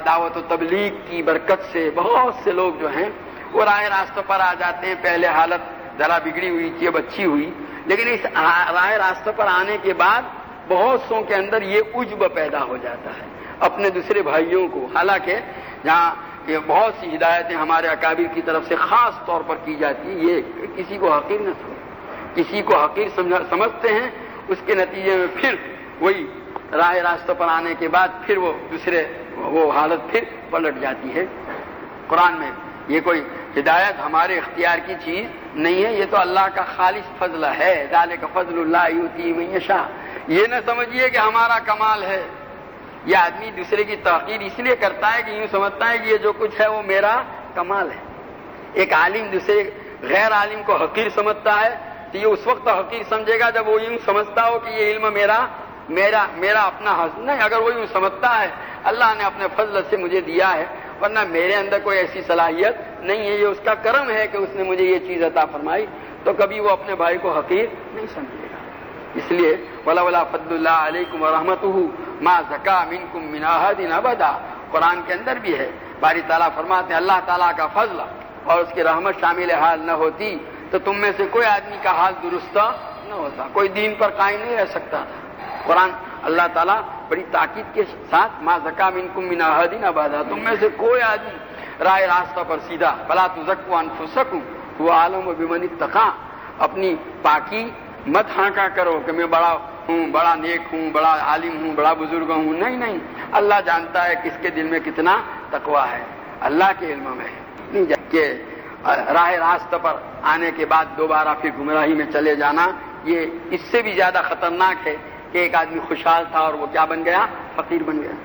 دعوت و تبلیغ کی برکت سے بہت سے لوگ جو ہیں وہ راہ راستوں پر آ جاتے ہیں. پہلے حالت ذرا بگڑی ہوئی تھی، اب اچھی ہوئی، لیکن اس راہ راستوں پر آنے کے بعد بہت سو کے اندر یہ عجب پیدا ہو جاتا ہے اپنے دوسرے بھائیوں کو. حالانکہ جہاں یہ بہت سی ہدایتیں ہمارے اکابر کی طرف سے خاص طور پر کی جاتی ہیں، یہ کسی کو حقیر نہ سمجھ، کسی کو حقیر سمجھتے ہیں، اس کے نتیجے میں پھر وہی راہ راستوں پر آنے کے بعد پھر وہ دوسرے وہ حالت پھر پلٹ جاتی ہے. قرآن میں یہ کوئی ہدایت ہمارے اختیار کی چیز نہیں ہے، یہ تو اللہ کا خالص فضل ہے. ذالک فضل اللہ یؤتی من یشاء. یہ نہ سمجھیے کہ ہمارا کمال ہے. یہ آدمی دوسرے کی تحقیر اس لیے کرتا ہے کہ یوں سمجھتا ہے کہ یہ جو کچھ ہے وہ میرا کمال ہے. ایک عالم دوسرے غیر عالم کو حقیر سمجھتا ہے تو یہ اس وقت حقیر سمجھے گا جب وہ یوں سمجھتا ہو کہ یہ علم میرا اپنا حاصل نہیں. اگر وہ یوں سمجھتا ہے اللہ نے اپنے فضل سے مجھے دیا ہے، ورنہ میرے اندر کوئی ایسی صلاحیت نہیں ہے، یہ اس کا کرم ہے کہ اس نے مجھے یہ چیز عطا فرمائی، تو کبھی وہ اپنے بھائی کو حقیر نہیں سمجھے گا. اس لیے وَلَوْلَا فَضْلُ اللَّهِ عَلَيْكُمْ وَرَحْمَتُهُ مَا زَكَىٰ مِنكُم مِّنْ أَحَدٍ أَبَدًا. قرآن کے اندر بھی ہے، باری تعالیٰ فرماتے ہیں اللہ تعالیٰ کا فضل اور اس کی رحمت شامل حال نہ ہوتی تو تم میں سے کوئی آدمی کا حال درست نہ ہوتا، کوئی دین پر قائم نہیں رہ سکتا تھا. قرآن اللہ تعالیٰ بڑی تاکید کے ساتھ ما زکا منکم من احد ابدا، تم میں سے کوئی آدمی راہ راستہ پر سیدھا. فلا تزکوا انفسکم هو اعلم بمن اتقى. اپنی پاکی مت ہانکا کرو کہ میں بڑا ہوں، بڑا نیک ہوں، بڑا عالم ہوں، بڑا بزرگ ہوں. نہیں، اللہ جانتا ہے کس کے دل میں کتنا تقویٰ ہے، اللہ کے علم میں ہے. نہیں کہ راہ راستہ پر آنے کے بعد دوبارہ پھر گمراہی میں چلے جانا، یہ اس سے بھی زیادہ خطرناک ہے کہ ایک آدمی خوشحال تھا اور وہ کیا بن گیا؟ فقیر بن گیا.